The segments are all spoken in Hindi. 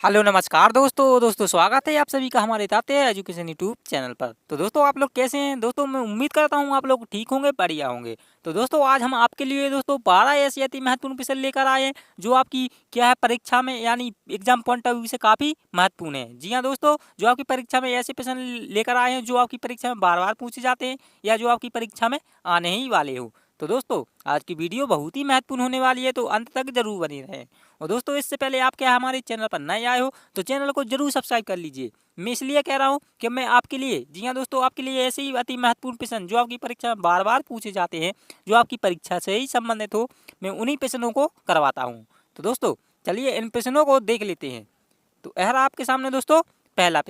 हेलो नमस्कार दोस्तों स्वागत है आप सभी का हमारे ताते एजुकेशन यूट्यूब चैनल पर। तो दोस्तों आप लोग कैसे हैं दोस्तों? मैं उम्मीद करता हूं आप लोग ठीक होंगे, बढ़िया होंगे। तो दोस्तों आज हम आपके लिए दोस्तों 12 ऐसी अति महत्वपूर्ण विषय लेकर आए हैं जो आपकी क्या है परीक्षा में यानी एग्जाम पॉइंट ऑफ व्यू से काफ़ी महत्वपूर्ण है। जी हाँ दोस्तों, जो आपकी परीक्षा में ऐसे प्रश्न लेकर आए हैं जो आपकी परीक्षा में बार बार पूछे जाते हैं या जो आपकी परीक्षा में आने ही वाले हो। तो दोस्तों आज की वीडियो बहुत ही महत्वपूर्ण होने वाली है, तो अंत तक जरूर बने रहें। और दोस्तों इससे पहले आप क्या हमारे चैनल पर नए आए हो तो चैनल को जरूर सब्सक्राइब कर लीजिए। मैं इसलिए कह रहा हूँ कि मैं आपके लिए, जी हाँ दोस्तों, आपके लिए ऐसे ही अति महत्वपूर्ण प्रश्न जो आपकी परीक्षा में बार बार पूछे जाते हैं, जो आपकी परीक्षा से ही संबंधित हो, मैं उन्हीं प्रश्नों को करवाता हूँ। तो दोस्तों चलिए इन प्रश्नों को देख लेते हैं। तो यह आपके सामने दोस्तों पहला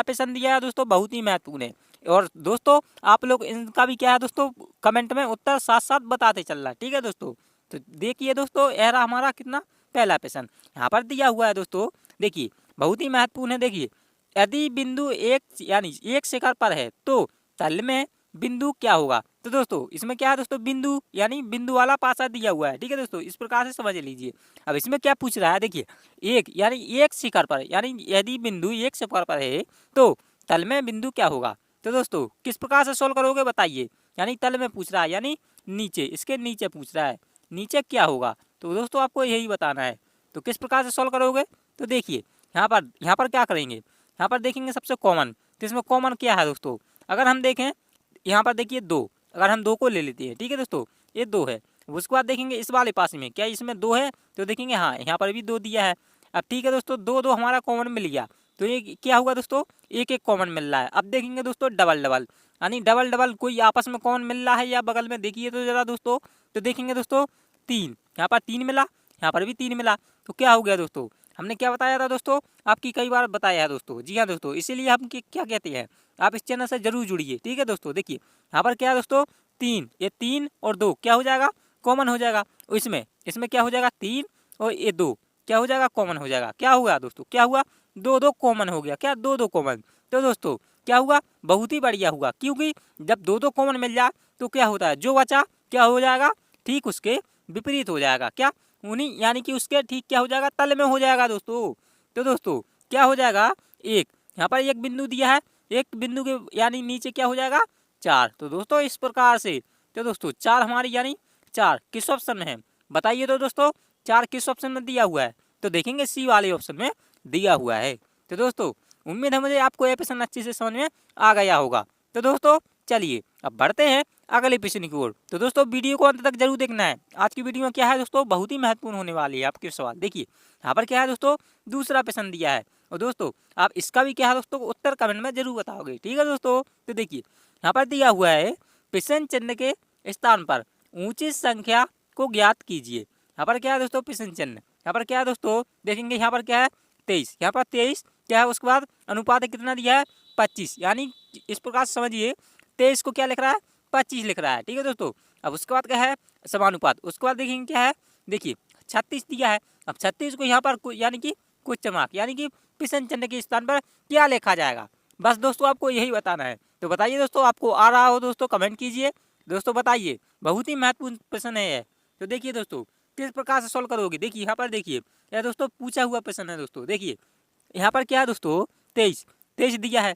प्रश्न दिया है दोस्तों, बहुत ही महत्वपूर्ण है। और दोस्तों आप लोग इनका भी क्या है दोस्तों, कमेंट में उत्तर साथ साथ बताते चल रहा है, ठीक है दोस्तों। तो देखिए दोस्तों यह रहा हमारा कितना पहला प्रश्न यहाँ पर दिया हुआ है दोस्तों। देखिए बहुत ही महत्वपूर्ण है। देखिए यदि बिंदु एक यानी एक शिखर पर है तो तल में बिंदु क्या होगा? तो दोस्तों इसमें क्या है दोस्तों, बिंदु यानी बिंदु वाला पासा दिया हुआ है, ठीक है दोस्तों, इस प्रकार से समझ लीजिए। अब इसमें क्या पूछ रहा है, देखिए एक यानी एक शिखर पर, यानी यदि बिंदु एक शिखर पर है तो तल में बिंदु क्या होगा? तो दोस्तों किस प्रकार से सोल्व करोगे बताइए। यानी तल में पूछ रहा है यानी नीचे, इसके नीचे पूछ रहा है, नीचे क्या होगा? तो दोस्तों आपको यही बताना है। तो किस प्रकार से सोल्व करोगे? तो देखिए यहाँ पर क्या करेंगे, यहाँ पर देखेंगे सबसे कॉमन। तो इसमें कॉमन क्या है दोस्तों, अगर हम देखें यहाँ पर देखिए दो, अगर हम दो को ले लेते हैं, ठीक है दोस्तों, ये दो है। उसके बाद देखेंगे इस वाले पास में क्या इसमें दो है, तो देखेंगे हाँ यहाँ पर भी दो दिया है। अब ठीक है दोस्तों, दो दो हमारा कॉमन मिल गया, तो ये क्या हुआ दोस्तों, एक एक कॉमन मिल रहा है। अब देखेंगे दोस्तों डबल डबल, यानी डबल डबल कोई आपस में कॉमन मिल रहा है या बगल में, देखिए तो जरा दोस्तों। तो देखेंगे दोस्तों तीन, यहाँ पर तीन मिला, यहाँ पर भी तीन मिला, तो क्या हो गया दोस्तों, हमने क्या बताया था दोस्तों, आपकी कई बार बताया है दोस्तों। जी हाँ दोस्तों, इसीलिए हम क्या कहते हैं, आप इस चैनल से जरूर जुड़िए, ठीक है दोस्तों। देखिए यहाँ पर क्या है दोस्तों, तीन, ये तीन और दो क्या हो जाएगा, कॉमन हो जाएगा। इसमें इसमें क्या हो जाएगा, तीन और ये दो क्या हो जाएगा, कॉमन हो जाएगा। क्या हुआ दोस्तों, क्या हुआ, दो दो कॉमन हो गया, क्या दो दो कॉमन। तो दोस्तों क्या हुआ, बहुत ही बढ़िया हुआ, क्योंकि जब दो दो कॉमन मिल जाए तो क्या होता है, जो बचा क्या हो जाएगा, ठीक उसके विपरीत हो जाएगा। क्या उन्हीं यानी कि उसके ठीक क्या हो जाएगा, तल में हो जाएगा दोस्तों। तो दोस्तों क्या हो जाएगा, एक यहाँ पर एक बिंदु दिया है, एक बिंदु के यानी नीचे क्या हो जाएगा, चार। तो दोस्तों इस प्रकार से, तो दोस्तों चार हमारी यानी चार किस ऑप्शन में है बताइए। तो दोस्तों चार किस ऑप्शन में दिया हुआ है, तो देखेंगे सी वाले ऑप्शन में दिया हुआ है। तो दोस्तों उम्मीद है मुझे आपको यह प्रश्न अच्छे से समझ में आ गया होगा। तो दोस्तों चलिए अब बढ़ते हैं अगले प्रश्न की ओर। तो दोस्तों वीडियो को अंत तक जरूर देखना है। आज की वीडियो में क्या है दोस्तों, बहुत ही महत्वपूर्ण होने वाली है आपके सवाल। देखिए यहाँ पर क्या है दोस्तों, दूसरा प्रश्न दिया है, और दोस्तों आप इसका भी क्या है दोस्तों उत्तर कमेंट में जरूर बताओगे, ठीक है दोस्तों। तो देखिए यहाँ पर दिया हुआ है, प्रश्न चिन्ह के स्थान पर ऊंची संख्या को ज्ञात कीजिए। यहाँ पर क्या है दोस्तों, प्रश्न चिन्ह, यहाँ पर क्या है दोस्तों, देखेंगे यहाँ पर क्या है 23, यहाँ पर 23 क्या है, उसके बाद अनुपात कितना दिया है 25, यानी इस प्रकार से समझिए 23 को क्या लिख रहा है, 25 लिख रहा है, ठीक है दोस्तों। अब उसके बाद क्या है समानुपात, उसके बाद देखेंगे क्या है, देखिए 36 दिया है। अब 36 को यहाँ पर यानी कि क्वेश्चन मार्क यानी कि प्रश्न चिन्ह के स्थान पर क्या लिखा जाएगा, बस दोस्तों आपको यही बताना है। तो बताइए दोस्तों, आपको आ रहा हो दोस्तों कमेंट कीजिए दोस्तों, बताइए, बहुत ही महत्वपूर्ण प्रश्न है ये। तो देखिए दोस्तों किस प्रकार से सॉल्व करोगे, देखिए यहाँ पर देखिए यह दोस्तों पूछा हुआ प्रश्न है दोस्तों। देखिए यहाँ पर क्या है दोस्तों, 23 23 दिया है।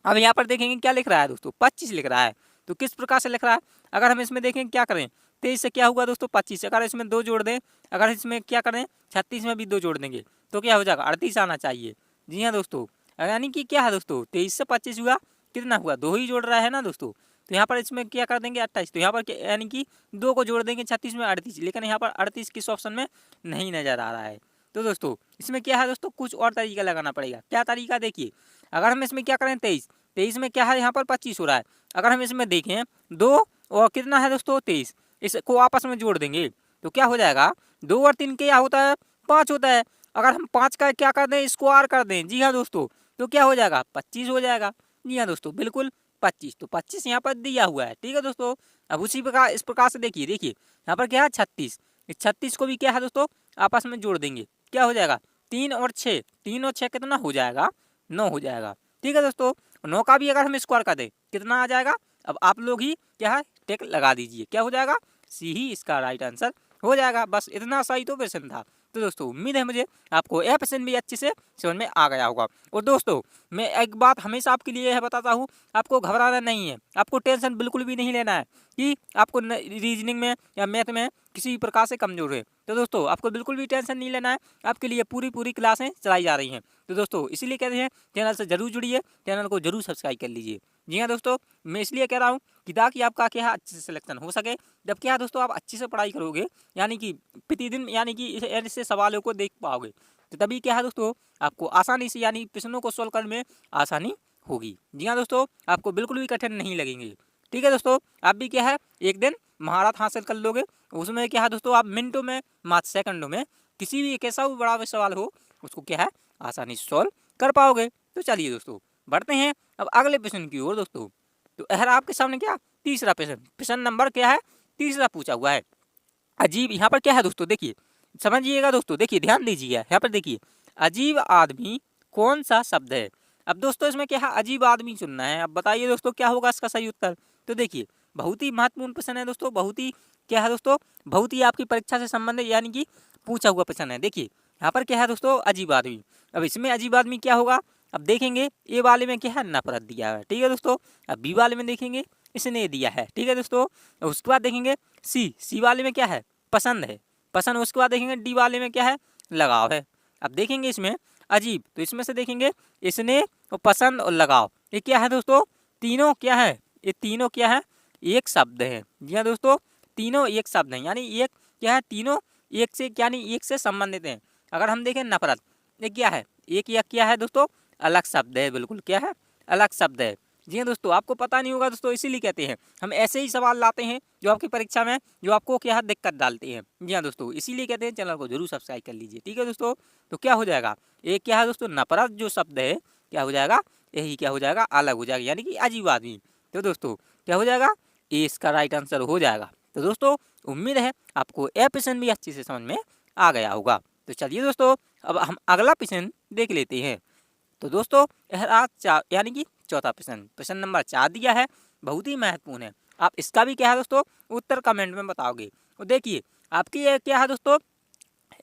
अब यहाँ पर देखेंगे क्या लिख रहा है दोस्तों, 25 लिख रहा है। तो किस प्रकार से लिख रहा है, अगर हम इसमें देखें क्या करें, 23 से क्या हुआ दोस्तों 25, अगर इसमें दो जोड़ दें, अगर इसमें क्या करें 36 में भी दो जोड़ देंगे तो क्या हो जाएगा 38 आना चाहिए। जी हाँ दोस्तों, यानी कि क्या है दोस्तों 23 से 25 हुआ, कितना हुआ, दो ही जोड़ रहा है ना दोस्तों। तो यहाँ पर इसमें क्या कर देंगे 28, तो यहाँ पर यानी कि दो को जोड़ देंगे 36 में 38, लेकिन यहाँ पर 38 किस ऑप्शन में नहीं नजर आ रहा है। तो दोस्तों इसमें क्या है दोस्तों, कुछ और तरीका लगाना पड़ेगा। क्या तरीका, देखिए अगर हम इसमें क्या करें 23 23 में क्या है यहाँ पर 25 हो रहा है, अगर हम इसमें देखें दो और कितना है दोस्तों 23, इसको आपस में जोड़ देंगे तो क्या हो जाएगा, दो और तीन क्या होता है 5 होता है। अगर हम 5 का क्या कर दें स्क्वायर कर दें, जी हाँ दोस्तों, तो क्या हो जाएगा 25 हो जाएगा। जी हाँ दोस्तों बिल्कुल 25, तो 25 यहाँ पर दिया हुआ है, ठीक है दोस्तों। अब उसी प्रकार इस प्रकार से देखिए यहाँ पर क्या है 36, इस 36 को भी क्या है दोस्तों आपस में जोड़ देंगे, क्या हो जाएगा 3 और 6, 3 और 6 कितना हो जाएगा 9 हो जाएगा, ठीक है दोस्तों। 9 का भी अगर हम स्क्वायर कर दें कितना आ जाएगा, अब आप लोग ही क्या है टेक लगा दीजिए, क्या हो जाएगा सी ही इसका राइट आंसर हो जाएगा। बस इतना सही तो प्रश्न था। तो दोस्तों उम्मीद है मुझे आपको यह प्रश्न भी अच्छे से समझ में आ गया होगा। और दोस्तों मैं एक बात हमेशा आपके लिए यह बताता हूँ, आपको घबराना नहीं है, आपको टेंशन बिल्कुल भी नहीं लेना है कि आपको रीजनिंग में या मैथ में किसी प्रकार से कमजोर है। तो दोस्तों आपको बिल्कुल भी टेंशन नहीं लेना है, आपके लिए पूरी क्लासें चलाई जा रही हैं। तो दोस्तों इसीलिए कहते हैं चैनल से जरूर जुड़िए, चैनल को जरूर सब्सक्राइब कर लीजिए। जी हाँ दोस्तों, मैं इसलिए कह रहा हूँ कि ताकि आपका क्या है अच्छे से सिलेक्शन हो सके। जब क्या है दोस्तों आप अच्छे से पढ़ाई करोगे, यानी कि प्रतिदिन यानी कि ऐसे सवालों को देख पाओगे, तो तभी क्या है दोस्तों आपको आसानी से यानी प्रश्नों को सोल्व करने में आसानी होगी। जी हाँ दोस्तों, आपको बिल्कुल भी कठिन नहीं लगेंगे। ठीक है दोस्तों, आप भी क्या है एक दिन महारत हासिल कर लोगे। उसमें क्या है दोस्तों आप मिनटों में मात्र सेकंडों में किसी भी कैसा भी बड़ा सवाल हो उसको क्या है आसानी से सॉल्व कर पाओगे। तो चलिए दोस्तों बढ़ते हैं अब अगले प्रश्न की ओर दोस्तों। तो यह आपके सामने क्या तीसरा प्रश्न नंबर क्या है तीसरा पूछा हुआ है। अजीब, यहाँ पर क्या है दोस्तों देखिए समझिएगा दोस्तों, देखिए ध्यान दीजिएगा, यहाँ पर देखिए अजीब आदमी कौन सा शब्द है। अब दोस्तों इसमें क्या है अजीब आदमी चुनना है। अब बताइए दोस्तों क्या होगा इसका सही उत्तर। तो देखिए बहुत ही महत्वपूर्ण प्रश्न है दोस्तों, बहुत ही क्या है दोस्तों बहुत ही आपकी परीक्षा से संबंधित यानी कि पूछा हुआ प्रश्न है। देखिए यहाँ पर क्या है दोस्तों अजीब आदमी। अब इसमें अजीब आदमी क्या होगा, अब देखेंगे ए वाले में क्या है नफरत दिया है, ठीक है दोस्तों। अब बी वाले में देखेंगे इसने दिया है, ठीक है दोस्तों। उसके बाद देखेंगे सी वाले में क्या है पसंद है, पसंद। उसके बाद देखेंगे डी वाले में क्या है लगाव है। अब देखेंगे इसमें अजीब, तो इसमें से देखेंगे इसने और पसंद और लगाव, ये क्या है दोस्तों तीनों क्या है, ये तीनों क्या है एक शब्द है। जी हाँ दोस्तों, तीनों एक शब्द है, यानी एक क्या है तीनों एक से यानी एक से संबंधित हैं। अगर हम देखें नफरत, ये क्या है एक या क्या है दोस्तों अलग शब्द है, बिल्कुल क्या है अलग शब्द है। जी हाँ दोस्तों, आपको पता नहीं होगा दोस्तों, इसीलिए कहते हैं हम ऐसे ही सवाल लाते हैं जो आपकी परीक्षा में जो आपको क्या है दिक्कत डालते हैं। जी हाँ दोस्तों, इसीलिए कहते हैं चैनल को जरूर सब्सक्राइब कर लीजिए। ठीक है दोस्तों, तो क्या हो जाएगा एक क्या है दोस्तों नफरत जो शब्द है क्या हो जाएगा यही क्या हो जाएगा अलग हो जाएगा, यानी कि अजीब आदमी। तो दोस्तों क्या हो जाएगा ये इसका राइट आंसर हो जाएगा। तो दोस्तों उम्मीद है आपको यह प्रश्न भी अच्छे से समझ में आ गया होगा। तो चलिए दोस्तों अब हम अगला प्रश्न देख लेते हैं। तो दोस्तों यह यानी कि चौथा प्रश्न नंबर 4 दिया है, बहुत ही महत्वपूर्ण है। आप इसका भी क्या है दोस्तों उत्तर कमेंट में बताओगे। तो देखिए आपकी ये क्या है दोस्तों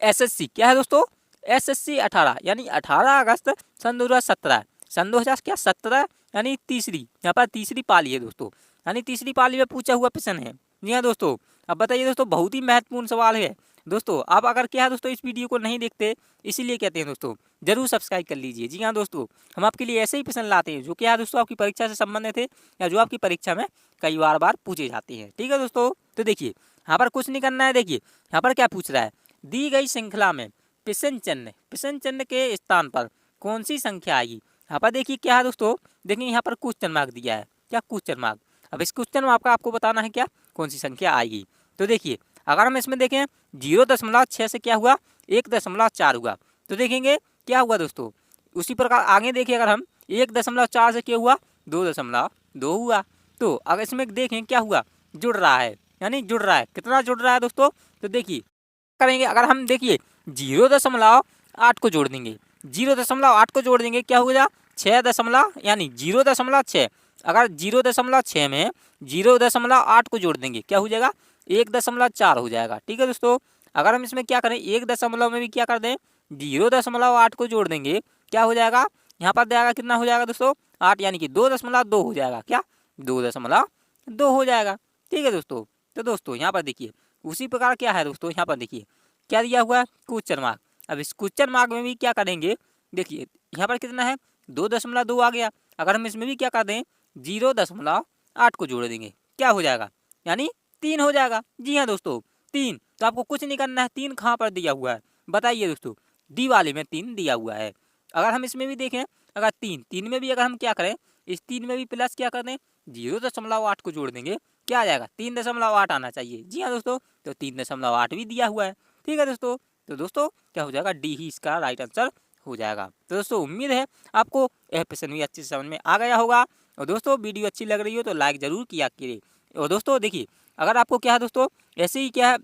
एसएससी क्या है दोस्तों एसएससी 18 यानी 18 अगस्त सन 2017 सन 2017 यानी तीसरी यहाँ पर तीसरी पाली है दोस्तों, यानी तीसरी पाली में पूछा हुआ प्रश्न है। जी हाँ दोस्तों, अब बताइए दोस्तों बहुत ही महत्वपूर्ण सवाल है दोस्तों। आप अगर क्या है दोस्तों इस वीडियो को नहीं देखते, इसीलिए कहते हैं दोस्तों जरूर सब्सक्राइब कर लीजिए। जी हाँ दोस्तों, हम आपके लिए ऐसे ही प्रश्न लाते हैं जो क्या है दोस्तों आपकी परीक्षा से संबंधित है या जो आपकी परीक्षा में कई बार पूछे जाते हैं। ठीक है दोस्तों, तो देखिए यहाँ पर कुछ नहीं करना है। देखिए यहाँ पर क्या पूछ रहा है, दी गई श्रृंखला में प्रश्न चिन्ह के स्थान पर कौन सी संख्या आएगी। यहाँ पर देखिए क्या है दोस्तों, देखिए यहाँ पर क्वेश्चन मार्क दिया है, क्या क्वेश्चन मार्क। अब इस क्वेश्चन मार्क का आपको बताना है क्या कौन सी संख्या आएगी। तो देखिए अगर हम इसमें देखें 0.6 से क्या हुआ 1.4 हुआ, तो देखेंगे क्या हुआ दोस्तों। उसी प्रकार आगे देखिए अगर हम 1.4 से क्या हुआ 2.2 हुआ। तो अगर इसमें देखें क्या हुआ जुड़ रहा है, यानी जुड़ रहा है, कितना जुड़ रहा है दोस्तों। तो देखिए करेंगे अगर हम देखिए 0.8 को जोड़ देंगे, 0.8 को जोड़ देंगे क्या होगा 6 यानी 0.6। अगर 0.6 में 0.8 को जोड़ देंगे क्या हो जाएगा 1.4 हो जाएगा। ठीक है दोस्तों, अगर हम इसमें क्या करें 1 में भी क्या कर दें 0.8 को जोड़ देंगे क्या हो जाएगा, यहाँ पर जाएगा कितना हो जाएगा दोस्तों 8, यानी कि 2.2 हो जाएगा, क्या 2.2 हो जाएगा। ठीक है दोस्तों, तो दोस्तों यहाँ पर देखिए उसी प्रकार क्या है दोस्तों, यहाँ पर देखिए क्या दिया हुआ है क्वेश्चन मार्क। अब इस क्वेश्चन मार्क में भी क्या करेंगे, देखिए यहाँ पर कितना है 2.2 आ गया। अगर हम इसमें भी क्या कर दें 0.8 को जोड़ देंगे क्या हो जाएगा, यानी 3 हो जाएगा। जी हाँ दोस्तों 3। तो आपको कुछ नहीं करना है, 3 कहाँ पर दिया हुआ है बताइए दोस्तों, डी वाले में 3 दिया हुआ है। अगर हम इसमें भी देखें अगर 3 में भी अगर हम क्या करें इस 3 में भी प्लस क्या कर दें 0.8 को जोड़ देंगे क्या आ जाएगा 3.8 आना चाहिए। जी हाँ दोस्तों, तो 3.8 भी दिया हुआ है। ठीक है दोस्तों, तो दोस्तों क्या हो जाएगा डी ही इसका राइट आंसर हो जाएगा। तो दोस्तों उम्मीद है आपको यह प्रश्न भी अच्छे से समझ में आ गया होगा। और दोस्तों वीडियो अच्छी लग रही हो तो लाइक जरूर किया करिए। और दोस्तों देखिए अगर आपको क्या है दोस्तों ऐसे ही क्या है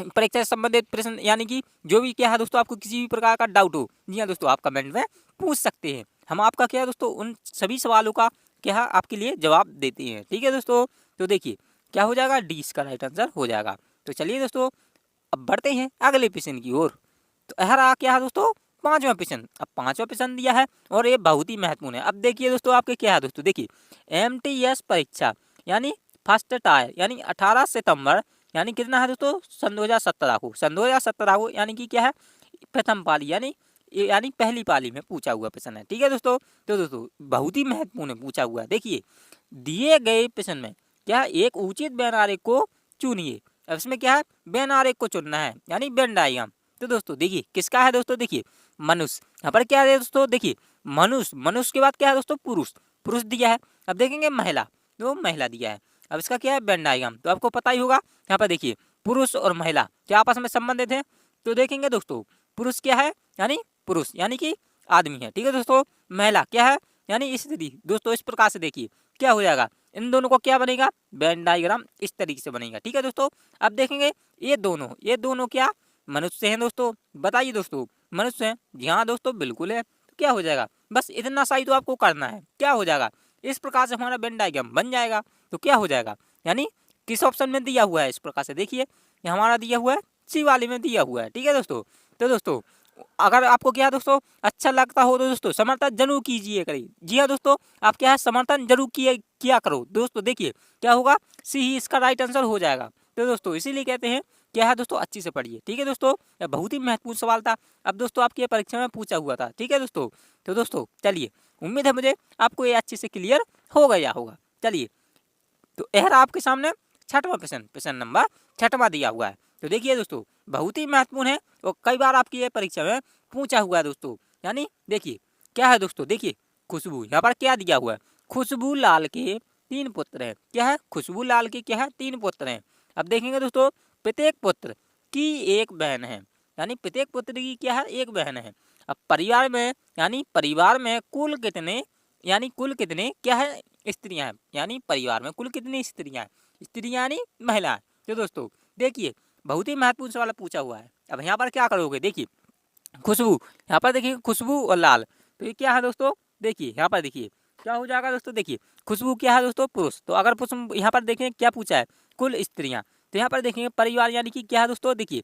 परीक्षा से संबंधित प्रश्न यानी कि जो भी क्या है दोस्तों आपको किसी भी प्रकार का डाउट हो, जी हाँ दोस्तों आप कमेंट में पूछ सकते हैं। हम आपका क्या है दोस्तों उन सभी सवालों का क्या है आपके लिए जवाब देते हैं। ठीक है दोस्तों, तो देखिए क्या हो जाएगा डी इसका राइट आंसर हो जाएगा। तो चलिए दोस्तों अब बढ़ते हैं अगले प्रश्न की ओर। तो यह रहा क्या है दोस्तों पांचवा प्रश्न। अब पांचवा प्रश्न दिया है और ये बहुत ही महत्वपूर्ण है। अब देखिए दोस्तों आपके क्या है दोस्तों, देखिए MTS परीक्षा यानी फर्स्ट टायर यानी 18 सितंबर यानी कितना है दोस्तों सन 2017 को, सन 2017 को यानी कि क्या है प्रथम पाली यानी पहली पाली में पूछा हुआ प्रश्न है। ठीक है दोस्तों, तो दोस्तों बहुत ही महत्वपूर्ण पूछा हुआ है। देखिए दिए गए प्रश्न में क्या है एक उचित वेन आरेख को चुनिए। अब इसमें क्या है वेन आरेख को चुनना है यानी वेन डायग्राम। तो दोस्तों देखिए किसका है दोस्तों, देखिए मनुष्य, यहाँ पर क्या है दोस्तों, देखिए मनुष्य, मनुष्य के बाद क्या है दोस्तों पुरुष, पुरुष दिया है। अब देखेंगे महिला, तो महिला दिया है। अब इसका क्या है वेन डायग्राम, तो आपको पता ही होगा। यहाँ पर देखिए पुरुष और महिला क्या आपस में संबंधित है, तो देखेंगे दोस्तों पुरुष क्या है यानी पुरुष यानी कि आदमी है। ठीक है दोस्तों, महिला क्या है यानी स्त्री। दोस्तों इस प्रकार से देखिए क्या हो जाएगा, इन दोनों को क्या बनेगा वेन डायग्राम इस तरीके से बनेगा। ठीक है दोस्तों, अब देखेंगे ये दोनों क्या मनुष्य हैं दोस्तों, बताइए दोस्तों मनुष्य हैं, जी हाँ दोस्तों बिल्कुल है। तो क्या हो जाएगा बस इतना सा ही तो आपको करना है, क्या हो जाएगा इस प्रकार से हमारा वेन डायग्राम बन जाएगा। तो क्या हो जाएगा यानी किस ऑप्शन में दिया हुआ है इस प्रकार से देखिए, ये हमारा दिया हुआ है सी वाले में दिया हुआ है। ठीक है दोस्तों, तो दोस्तों अगर आपको क्या है दोस्तों अच्छा लगता हो तो दोस्तों समर्थन जरूर कीजिए करिए। जी हाँ दोस्तों, आप क्या है समर्थन जरूर किया करो दोस्तों। देखिए क्या होगा सी ही इसका राइट आंसर हो जाएगा। तो दोस्तों इसीलिए कहते हैं क्या है दोस्तों अच्छी से पढ़िए। ठीक है दोस्तों, यह बहुत ही महत्वपूर्ण सवाल था। अब दोस्तों आपकी परीक्षा में पूछा हुआ था। ठीक है दोस्तों, तो दोस्तों चलिए उम्मीद है मुझे आपको ये अच्छे से क्लियर हो गया होगा। चलिए तो यह आपके सामने छठवां प्रश्न, प्रश्न नंबर छठवां दिया हुआ है। तो देखिए दोस्तों बहुत ही महत्वपूर्ण है और कई बार आपकी ये परीक्षा में पूछा हुआ है दोस्तों। यानी देखिए क्या है दोस्तों, देखिए खुशबू, यहाँ पर क्या दिया हुआ है खुशबू लाल के 3 पुत्र हैं। क्या है खुशबू लाल के क्या है 3 पुत्र हैं। अब देखेंगे दोस्तों प्रत्येक पुत्र की एक बहन है, यानी प्रत्येक पुत्र की क्या है एक बहन है। अब परिवार में यानी परिवार में कुल कितने यानी कुल कितने क्या है स्त्रियां हैं, यानी परिवार में कुल कितनी स्त्रियां हैं, स्त्रियां यानी महिलाएं। तो दोस्तों देखिए बहुत ही महत्वपूर्ण सवाल पूछा हुआ है। अब यहाँ पर क्या करोगे, देखिए खुशबू, यहाँ पर देखिए खुशबू और लाल, तो ये क्या है दोस्तों, देखिए यहाँ पर देखिए क्या हो जाएगा दोस्तों, देखिए खुशबू क्या है दोस्तों पुरुष, तो अगर पुरुष यहाँ पर देखें क्या पूछा है कुल स्त्रियां, तो यहाँ पर देखेंगे परिवार यानी कि क्या है दोस्तों, देखिए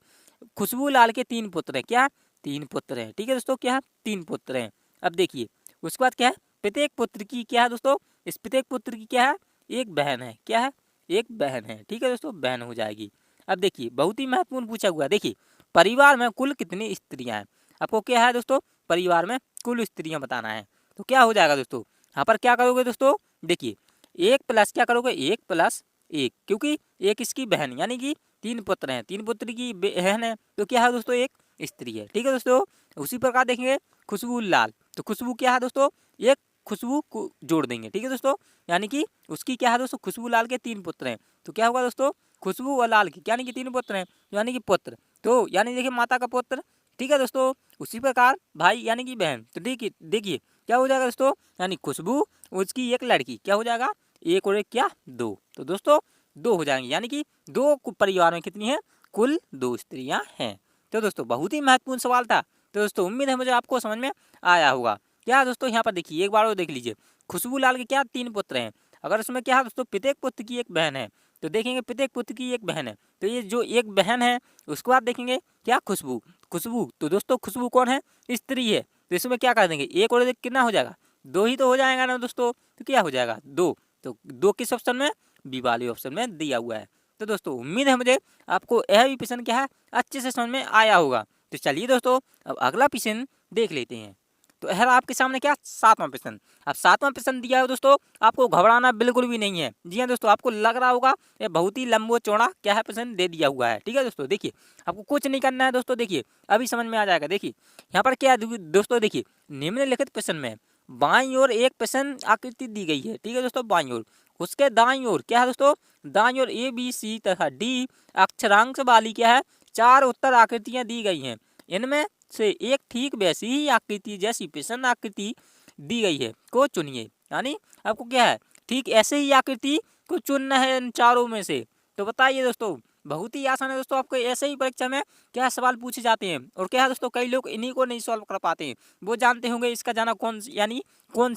खुशबू लाल के 3 पुत्र हैं। क्या 3 पुत्र हैं। ठीक है दोस्तों, क्या 3 पुत्र हैं। अब देखिए उसके बाद क्या है प्रत्येक पुत्र की क्या है दोस्तों, इस प्रत्येक पुत्र की क्या है एक बहन है। क्या है एक बहन है। ठीक है दोस्तों, बहन हो जाएगी। अब देखिए बहुत ही महत्वपूर्ण पूछा हुआ है, देखिए परिवार में कुल कितनी स्त्रियां हैं, आपको क्या है दोस्तों परिवार में कुल स्त्रियां बताना है। तो क्या हो जाएगा दोस्तों, यहाँ पर क्या करोगे दोस्तों, देखिए 1 प्लस क्या करोगे 1 प्लस 1, क्योंकि एक इसकी बहन यानी कि 3 पुत्र हैं, 3 पुत्र की बहन है, तो क्या है दोस्तों एक स्त्री है। ठीक है दोस्तों, उसी प्रकार देखेंगे खुशबू लाल, तो खुशबू क्या है दोस्तों एक खुशबू को जोड़ देंगे। ठीक है दोस्तों, यानी कि उसकी क्या है दोस्तों खुशबू लाल के 3 पुत्र हैं, तो क्या होगा दोस्तों खुशबू और लाल की यानी कि 3 पुत्र हैं, यानी कि पुत्र, तो यानी देखिए माता का पुत्र। ठीक है दोस्तों, उसी प्रकार भाई यानी कि बहन, तो देखिए क्या हो जाएगा दोस्तों, यानी खुशबू उसकी एक लड़की, क्या हो जाएगा 1 और 1 क्या 2, तो दोस्तों 2 हो जाएंगे, यानी कि 2 परिवार में कितनी है कुल 2 स्त्रियां हैं। तो दोस्तों बहुत ही महत्वपूर्ण सवाल था। तो दोस्तों उम्मीद है मुझे आपको समझ में आया होगा। क्या दोस्तों यहाँ पर देखिए एक बार और देख लीजिए, खुशबू लाल के क्या 3 पुत्र हैं, अगर उसमें क्या है दोस्तों प्रत्येक पुत्र की एक बहन है, तो देखेंगे प्रत्येक पुत्र की एक बहन है, तो ये जो एक बहन है उसके बाद देखेंगे क्या खुशबू, खुशबू तो दोस्तों खुशबू कौन है स्त्री है, तो इसमें क्या कर देंगे 1 और 1 कितना हो जाएगा 2 ही तो हो जाएगा ना दोस्तों, तो क्या हो जाएगा 2, तो 2 किस ऑप्शन में बी वाले ऑप्शन में दिया हुआ है। तो दोस्तों उम्मीद है मुझे आपको यह भी प्रश्न क्या है अच्छे से समझ में आया होगा। तो चलिए दोस्तों अब अगला प्रश्न देख लेते हैं। तो यह आपके सामने क्या 7वां प्रश्न। अब 7वां प्रश्न दिया है दोस्तों, आपको घबराना बिल्कुल भी नहीं है। जी हाँ दोस्तों, आपको लग रहा होगा ये बहुत ही लंबो चौड़ा क्या है प्रश्न दे दिया हुआ है। ठीक है दोस्तों, देखिए आपको कुछ नहीं करना है दोस्तों, देखिए अभी समझ में आ जाएगा। देखिए यहाँ पर क्या है दोस्तों, देखिए निम्नलिखित प्रश्न में बाईं ओर एक प्रश्न आकृति दी गई है। ठीक है दोस्तों, बाईं ओर, उसके दाईं ओर क्या है दोस्तों, दाईं ओर ABC तथा D अक्षरांश वाली क्या है 4 उत्तर आकृतियां दी गई हैं। इनमें से एक ठीक वैसी ही आकृति जैसी प्रश्न आकृति दी गई है को चुनिए। यानी आपको क्या है ठीक ऐसे ही आकृति को चुनना है इन चारों में से। तो बताइए दोस्तों, बहुत ही आसान है दोस्तों, आपको ऐसे ही परीक्षा में क्या सवाल पूछे जाते हैं। और क्या है दोस्तों, कई लोग इन्हीं को नहीं सॉल्व कर पाते हैं, वो जानते होंगे इसका जाना कौन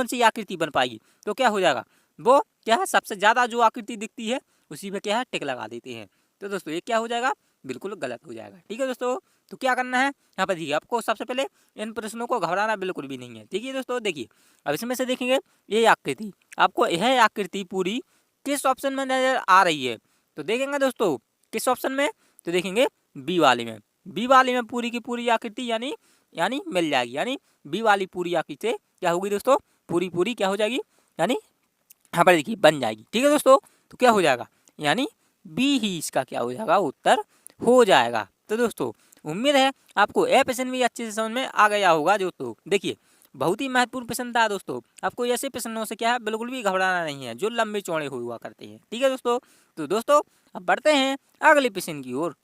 सी आकृति बन पाएगी, तो क्या हो जाएगा वो क्या है सबसे ज्यादा जो आकृति दिखती है उसी पे क्या है टिक लगा देते हैं। तो दोस्तों ये क्या हो जाएगा बिल्कुल गलत हो जाएगा। ठीक है दोस्तों, तो क्या करना है यहाँ पर देखिए, आपको सबसे पहले इन प्रश्नों को घबराना बिल्कुल भी नहीं है। ठीक है दोस्तों, देखिए अब इसमें से देखेंगे ये आकृति, आपको यह आकृति पूरी किस ऑप्शन में नजर आ रही है। तो देखेंगे दोस्तों किस ऑप्शन में, तो देखेंगे बी वाले में। बी वाले में पूरी की पूरी आकृति यानी मिल जाएगी, यानी बी वाली पूरी आकृति क्या होगी दोस्तों, पूरी क्या हो जाएगी, यानी यहाँ पर देखिए बन जाएगी। ठीक है दोस्तों, तो क्या हो जाएगा, यानी बी ही इसका क्या हो जाएगा, उत्तर हो जाएगा। तो दोस्तों उम्मीद है आपको यह प्रश्न भी अच्छे से समझ में आ गया होगा। दोस्तों देखिए बहुत ही महत्वपूर्ण प्रश्न था दोस्तों, आपको ऐसे प्रश्नों से क्या है बिल्कुल भी घबराना नहीं है जो लंबे चौड़े हुआ करते हैं। ठीक है दोस्तों, तो दोस्तों अब बढ़ते हैं अगले प्रश्न की ओर।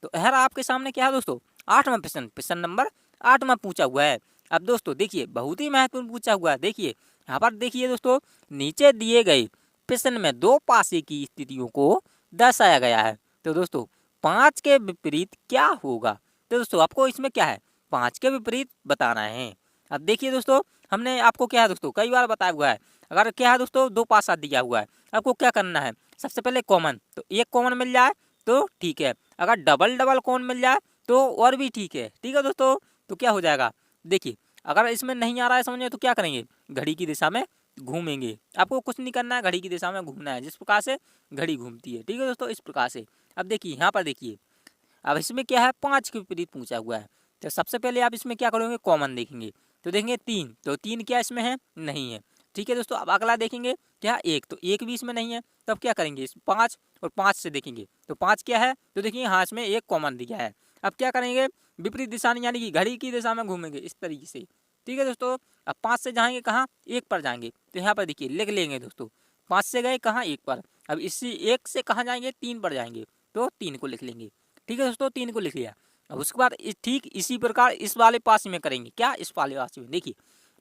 तो यह आपके सामने क्या है दोस्तों, 8वां प्रश्न, प्रश्न नंबर 8वां पूछा हुआ है। अब दोस्तों देखिए बहुत ही महत्वपूर्ण पूछा हुआ है। देखिए यहाँ पर देखिए दोस्तों, नीचे दिए गए प्रश्न में दो पासे की स्थितियों को दर्शाया गया है। तो दोस्तों 5 के विपरीत क्या होगा। तो दोस्तों आपको इसमें क्या है, 5 के विपरीत बताना है। अब देखिए दोस्तों हमने आपको क्या है दोस्तों कई बार बताया हुआ है, अगर क्या है दोस्तों दो पासा दिया हुआ है, आपको क्या करना है, सबसे पहले कॉमन, तो एक कॉमन मिल जाए तो ठीक है, अगर डबल डबल कॉमन मिल जाए तो और भी ठीक है। ठीक है दोस्तों, तो क्या हो जाएगा, देखिए अगर इसमें नहीं आ रहा है समझ में तो क्या करेंगे, घड़ी की दिशा में घूमेंगे। आपको कुछ नहीं करना है, घड़ी की दिशा में घूमना है जिस प्रकार से घड़ी घूमती है। ठीक है दोस्तों, इस प्रकार से। अब देखिए यहाँ पर देखिए, अब इसमें क्या है 5 के विपरीत पूछा हुआ है, तो सबसे पहले आप इसमें क्या करोगे, कॉमन देखेंगे, तो देखेंगे 3, तो 3 क्या इसमें है, नहीं है। ठीक है दोस्तों, अब अगला देखेंगे क्या 1, तो 1 भी इसमें नहीं है, तब क्या करेंगे, इस 5 और 5 से देखेंगे तो 5 क्या है, तो देखिए हाँ इसमें 1 कॉमन दिया है। अब क्या करेंगे, विपरीत दिशा यानी कि घड़ी की दिशा में घूमेंगे इस तरीके से। ठीक है दोस्तों, अब 5 से जाएंगे कहाँ, 1 पर जाएंगे, तो यहाँ पर देखिए लिख लेंगे दोस्तों, 5 से गए कहाँ, 1 पर। अब इसी 1 से कहाँ जाएंगे, 3 पर जाएंगे, तो 3 को लिख लेंगे। ठीक है दोस्तों, 3 को लिख लिया। अब उसके बाद ठीक इसी प्रकार इस वाले पास में करेंगे, क्या इस वाले पास में, देखिए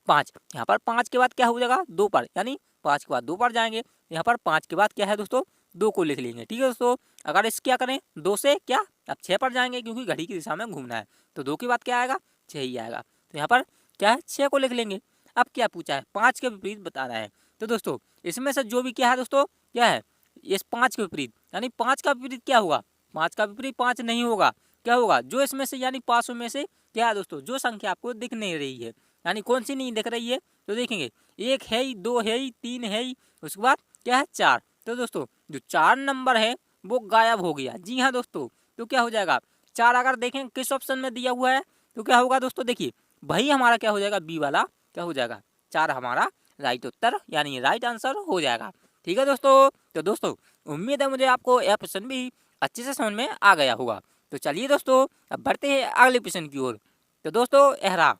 5, यहाँ पर 5 के बाद क्या हो जाएगा, 2 पर, यानी 5 के बाद 2 पर जाएंगे, यहाँ पर 5 के बाद क्या है दोस्तों, 2 को लिख लेंगे। ठीक है दोस्तों, अगर इस क्या करें 2 से क्या, अब 6 पर जाएंगे क्योंकि घड़ी की दिशा में घूमना है, तो 2 के बाद क्या आएगा, 6 ही आएगा, तो यहाँ पर क्या है 6 को लिख लेंगे। अब क्या पूछा है, 5 के विपरीत बताना है। तो दोस्तों इसमें से जो भी क्या है दोस्तों, क्या है इस 5 के विपरीत, यानी 5 का विपरीत क्या होगा, 5 का विपरीत 5 नहीं होगा, क्या होगा, जो इसमें से यानी 500 में से क्या है दोस्तों, जो संख्या आपको दिख नहीं रही है, यानी कौन सी नहीं दिख रही है, तो देखेंगे 1 है ही, 2 है ही, 3 है ही, उसके बाद क्या है 4। तो दोस्तों जो 4 नंबर है वो गायब हो गया। जी हाँ दोस्तों, तो क्या हो जाएगा, 4 अगर देखें किस ऑप्शन में दिया हुआ है, तो क्या होगा दोस्तों, देखिए वही हमारा क्या हो जाएगा, बी वाला क्या हो जाएगा, 4 हमारा राइट उत्तर यानी राइट आंसर हो जाएगा। ठीक है दोस्तों, तो दोस्तों उम्मीद है मुझे आपको यह प्रश्न भी अच्छे से समझ में आ गया होगा। तो चलिए दोस्तों अब बढ़ते हैं अगले प्रश्न की ओर। तो दोस्तों एहरा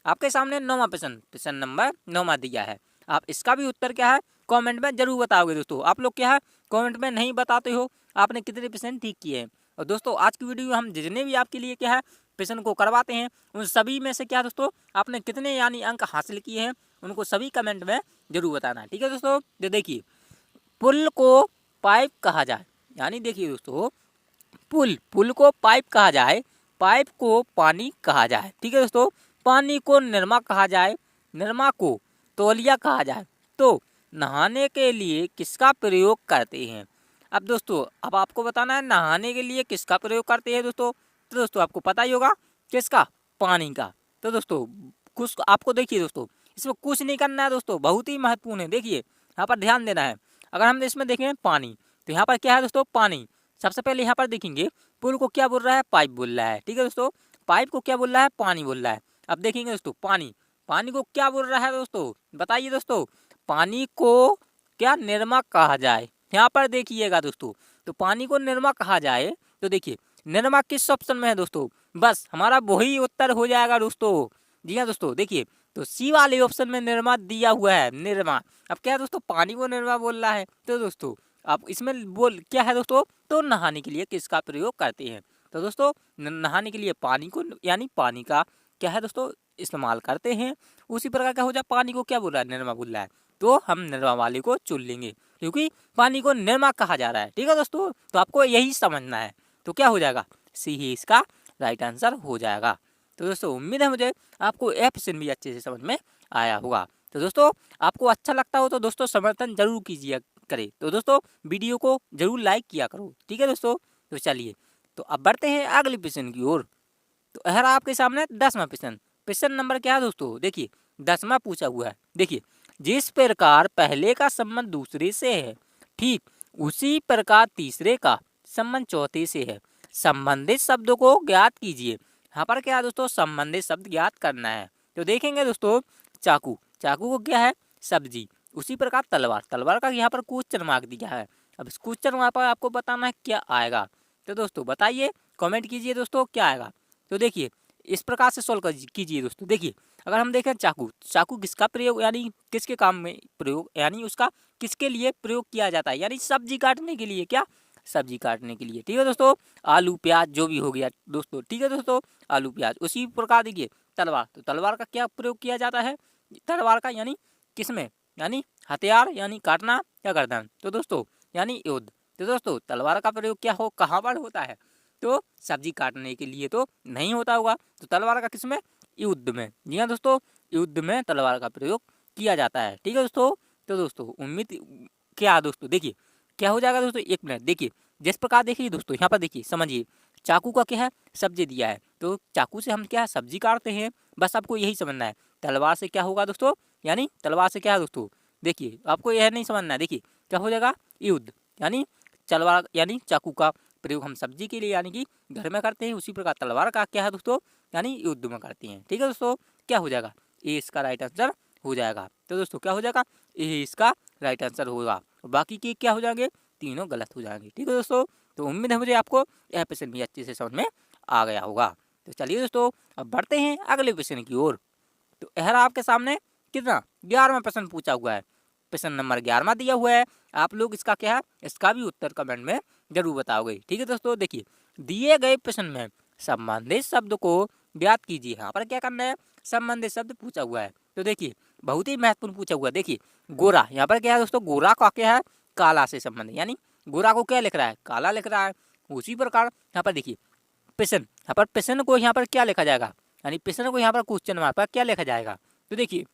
आपके सामने 9वां प्रश्न, प्रश्न नंबर 9वां दिया है। आप इसका भी उत्तर क्या है कमेंट में जरूर बताओगे। दोस्तों आप लोग क्या है कमेंट में नहीं बताते हो आपने कितने प्रश्न ठीक किए हैं। और दोस्तों आज की वीडियो हम जितने भी आपके लिए क्या है प्रश्न को करवाते हैं उन सभी में से क्या दोस्तों आपने कितने यानी अंक हासिल किए हैं उनको सभी कमेंट में जरूर बताना। ठीक है दोस्तों, तो देखिए पुल को पाइप कहा जाए, यानी देखिए दोस्तों पुल को पाइप कहा जाए, पाइप को पानी कहा जाए। ठीक है दोस्तों, पानी को निरमा कहा जाए, निरमा को तौलिया कहा जाए, तो नहाने के लिए किसका प्रयोग करते हैं। अब दोस्तों अब आपको बताना है नहाने के लिए किसका प्रयोग करते हैं दोस्तों, तो दोस्तों आपको पता ही होगा किसका, पानी का। तो दोस्तों कुछ आपको देखिए दोस्तों इसमें कुछ नहीं करना है दोस्तों, बहुत ही महत्वपूर्ण है। देखिए यहाँ पर ध्यान देना है, अगर हम इसमें देखें पानी, तो यहाँ पर क्या है दोस्तों पानी, सबसे पहले यहाँ पर देखेंगे पुल को क्या बोल रहा है, पाइप बोल रहा है। ठीक है दोस्तों, पाइप को क्या बोल रहा है, पानी बोल रहा है। अब देखेंगे दोस्तों पानी, पानी को क्या बोल रहा है दोस्तों, बताइए दोस्तों, पानी को क्या निरमा कहा जाए। यहाँ पर देखिएगा दोस्तों, तो पानी को निरमा कहा जाए, तो देखिए निरमा किस ऑप्शन में है दोस्तों, बस हमारा वही उत्तर हो जाएगा दोस्तों। जी हाँ दोस्तों, देखिए तो सी वाले ऑप्शन में निरमा दिया हुआ है, निरमा। अब क्या है दोस्तों पानी को निरमा बोल रहा है, तो दोस्तों आप इसमें बोल क्या है दोस्तों, तो नहाने के लिए किसका प्रयोग करते हैं। तो दोस्तों नहाने के लिए पानी को यानी पानी का क्या है दोस्तों इस्तेमाल करते हैं। उसी प्रकार क्या हो जाए, पानी को क्या बोल रहा है, निरमा बोल रहा है, तो हम निरमा वाले को चुन लेंगे क्योंकि पानी को निरमा कहा जा रहा है। ठीक है दोस्तों, तो आपको यही समझना है, तो क्या हो जाएगा, सी ही इसका राइट आंसर हो जाएगा। तो दोस्तों उम्मीद है मुझे आपको यह प्रश्न भी अच्छे से समझ में आया होगा। तो दोस्तों आपको अच्छा लगता हो तो दोस्तों समर्थन जरूर कीजिए करे, तो दोस्तों वीडियो को जरूर लाइक किया करो। ठीक है दोस्तों, तो चलिए तो अब बढ़ते हैं अगले प्रश्न की ओर। तो यह रहा आपके सामने 10वां प्रश्न। प्रश्न नंबर क्या है दोस्तों, देखिए 10वां पूछा हुआ है। देखिए, जिस प्रकार पहले का संबंध दूसरे से है, ठीक उसी प्रकार तीसरे का संबंध चौथे से है। संबंधित शब्दों को ज्ञात कीजिए। यहाँ पर क्या है दोस्तों, संबंधित शब्द ज्ञात करना है। तो देखेंगे दोस्तों, चाकू, चाकू को क्या है, सब्जी। उसी प्रकार तलवार, तलवार का यहाँ पर क्वेश्चन मार्क दिया है। अब इस क्वेश्चन मार्क पर आपको बताना है क्या आएगा। तो दोस्तों बताइए, कमेंट कीजिए दोस्तों क्या आएगा। तो देखिए इस प्रकार से सोल्व कीजिए दोस्तों। देखिए अगर हम देखें चाकू, चाकू किसका प्रयोग यानी किसके काम में प्रयोग यानी उसका किसके लिए प्रयोग किया जाता है, यानी सब्जी काटने के लिए, क्या सब्जी काटने के लिए। ठीक है दोस्तों, आलू प्याज जो भी हो गया दोस्तों, ठीक है दोस्तों, आलू प्याज। उसी प्रकार देखिए तलवार, तो तलवार का क्या प्रयोग किया जाता है, तलवार का यानी किसमें, यानी हथियार यानी काटना या गर्दन। तो दोस्तों यानी युद्ध। तो दोस्तों तलवार का प्रयोग क्या हो कहाँ पर होता है, तो सब्जी काटने के लिए तो नहीं होता होगा। तो तलवार का किसमें, युद्ध में। जी हाँ दोस्तों, युद्ध में तलवार का प्रयोग किया जाता है। ठीक है दोस्तों, तो दोस्तों उम्मीद क्या दोस्तों, देखिए क्या हो जाएगा दोस्तों, 1 मिनट। देखिए जिस प्रकार देखिए दोस्तों, यहाँ पर देखिए समझिए, चाकू का क्या है, सब्जी दिया है, तो चाकू से हम क्या है, सब्जी काटते हैं। बस आपको यही समझना है। तलवार से क्या होगा दोस्तों, यानी तलवार से क्या है दोस्तों, देखिए आपको यह नहीं समझना है। देखिए क्या हो जाएगा, युद्ध, यानी तलवार यानी चाकू का प्रयोग हम सब्जी के लिए यानी कि घर में करते हैं। उसी प्रकार तलवार का क्या है दोस्तों, यानी युद्ध में करते हैं। ठीक है दोस्तों, क्या हो जाएगा, ये इसका राइट आंसर हो जाएगा। तो दोस्तों क्या हो जाएगा, ये इसका राइट आंसर होगा। और बाकी के क्या हो जाएंगे, तीनों गलत हो जाएंगे। ठीक है दोस्तों, तो उम्मीद है मुझे आपको यह प्रश्न भी अच्छे से समझ में आ गया होगा। तो चलिए दोस्तों अब बढ़ते हैं अगले प्रश्न की ओर। तो यह रहा आपके सामने कितना, 11वां प्रश्न पूछा हुआ है। प्रश्न नंबर 11वां दिया हुआ है। आप लोग इसका क्या है, इसका भी उत्तर कमेंट में जरूर बताओगे। ठीक है दोस्तों, देखिए दिए गए प्रश्न में संबंधित शब्द को ज्ञात कीजिए। यहाँ पर क्या करना है, संबंधित शब्द पूछा हुआ है। तो देखिए बहुत ही महत्वपूर्ण पूछा हुआ है। देखिए गोरा, यहाँ पर क्या है दोस्तों, गोरा का क्या है, काला से संबंध, यानी गोरा को क्या लिख रहा है, काला लिख रहा है। उसी प्रकार यहाँ पर देखिए प्रश्न, यहाँ पर प्रश्न को यहाँ पर क्या लिखा जाएगा, यानी प्रश्न को यहाँ पर क्वेश्चन मार्क पर क्या लिखा जाएगा। तो देखिए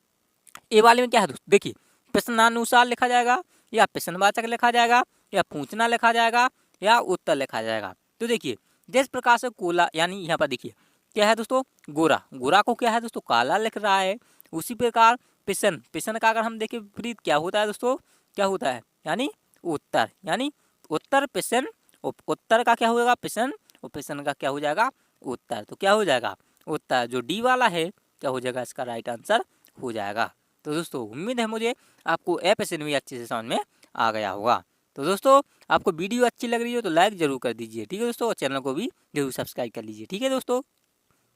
ए वाले में क्या है दोस्तों, देखिए प्रश्नानुसार लिखा जाएगा, या प्रश्नवाचक लिखा जाएगा, या पूछना लिखा जाएगा, या उत्तर लिखा जाएगा। तो देखिए जिस प्रकार से कोला, यानी यहाँ पर देखिए क्या है दोस्तों, गोरा, गोरा को क्या है दोस्तों, काला लिख रहा है। उसी प्रकार प्रश्न, प्रश्न का अगर हम देखें विपरीत क्या होता है दोस्तों, क्या होता है, यानी उत्तर, यानी उत्तर प्रश्न, उत्तर का क्या होगा प्रश्न, और प्रश्न का क्या हो जाएगा उत्तर। तो क्या हो जाएगा उत्तर, जो डी वाला है क्या हो जाएगा, इसका राइट आंसर हो जाएगा। तो दोस्तों उम्मीद है मुझे आपको यह प्रश्न भी अच्छे से समझ में आ गया होगा। तो दोस्तों आपको वीडियो अच्छी लग रही हो तो लाइक जरूर कर दीजिए। ठीक है दोस्तों, और चैनल को भी जरूर सब्सक्राइब कर लीजिए। ठीक है दोस्तों,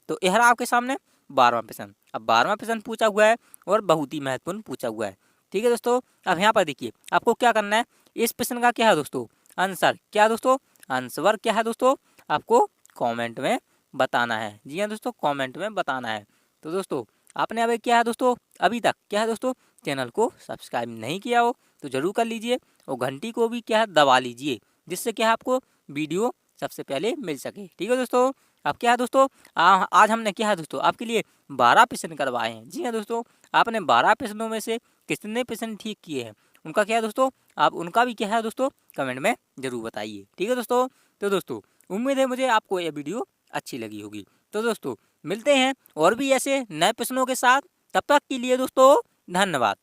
तो यह रहा आपके सामने 12वां प्रश्न। अब 12वां प्रश्न पूछा हुआ है और बहुत ही महत्वपूर्ण पूछा हुआ है। ठीक है दोस्तों, अब यहाँ पर देखिए आपको क्या करना है, इस प्रश्न का क्या है दोस्तों आंसर, क्या दोस्तों आंसर क्या है दोस्तों, आपको कमेंट में बताना है। जी हाँ दोस्तों, कमेंट में बताना है। तो दोस्तों आपने अभी क्या है दोस्तों, अभी तक क्या है दोस्तों, चैनल को सब्सक्राइब नहीं किया हो तो जरूर कर लीजिए, और घंटी को भी क्या है दबा लीजिए, जिससे क्या है आपको वीडियो सबसे पहले मिल सके। ठीक है दोस्तों, अब क्या है दोस्तों, आज हमने क्या है दोस्तों आपके लिए 12 प्रश्न करवाए हैं। जी हाँ दोस्तों, आपने 12 प्रश्नों में से कितने प्रश्न ठीक किए हैं, उनका क्या है दोस्तों, आप उनका भी क्या है दोस्तों कमेंट में जरूर बताइए। ठीक है दोस्तों, तो दोस्तों उम्मीद है मुझे आपको यह वीडियो अच्छी लगी होगी। तो दोस्तों मिलते हैं और भी ऐसे नए प्रश्नों के साथ, तब तक के लिए दोस्तों धन्यवाद।